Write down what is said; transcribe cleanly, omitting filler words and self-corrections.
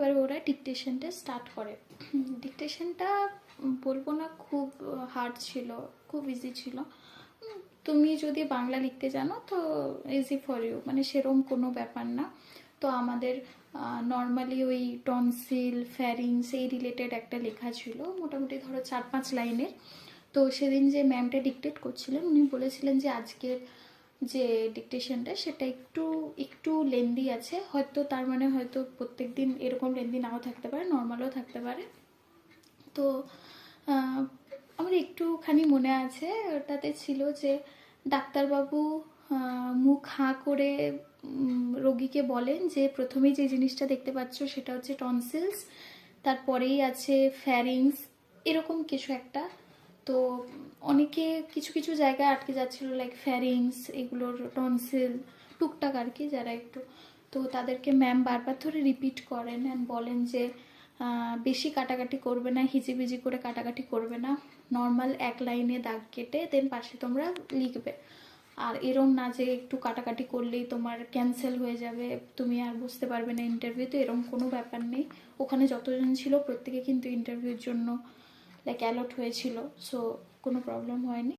এবার ওরা ডিকটেশনটা স্টার্ট করে। ডিকটেশনটা বলবো না খুব হার্ড ছিল, খুব ইজি ছিল। তুমি যদি বাংলা লিখতে জানো তো ইজি ফর ইউ, মানে সেরম কোনো ব্যাপার না। তো আমাদের নর্মালি ওই টনসিল ফ্যারিংস এই রিলেটেড একটা লেখা ছিল, মোটামুটি ধরো 4-5 লাইনের। তো সেদিন যে ম্যামটা ডিকটেট করছিলেন উনি বলেছিলেন যে আজকের যে ডিকটেশনটা সেটা একটু একটু লেন্দি আছে, হয়তো তার মানে হয়তো প্রত্যেক দিন এরকম লেন্দি নাও থাকতে পারে, নর্মালও থাকতে পারে। তো আমার একটুখানি মনে আছে ওটাতে ছিল যে ডাক্তারবাবু মুখ হাঁ করে রোগীকে বলেন যে প্রথমেই যে জিনিসটা দেখতে পাচ্ছ সেটা হচ্ছে টনসিলস, তারপরেই আছে ফ্যারিংস, এরকম কিছু একটা। তো অনেকে কিছু কিছু জায়গায় আটকে যাচ্ছিল, লাইক ফ্যারিংস, এগুলোর টনসিল টুকটাক আর কি, যারা একটু। তো তাদেরকে ম্যাম বারবার ধরে রিপিট করেন অ্যান্ড বলেন যে বেশি কাটাকাটি করবে না, হিজিবিজি করে কাটাকাটি করবে না, নর্মাল এক লাইনে দাগ কেটে দেন পাশে তোমরা লিখবে। আর এরম না যে একটু কাটাকাটি করলেই তোমার ক্যান্সেল হয়ে যাবে, তুমি আর বুঝতে পারবে না ইন্টারভিউতে, এরম কোনো ব্যাপার নেই। ওখানে যতজন ছিল প্রত্যেকে কিন্তু ইন্টারভিউর জন্য লাইক অ্যালট হয়েছিল, সো কোনো প্রবলেম হয়নি।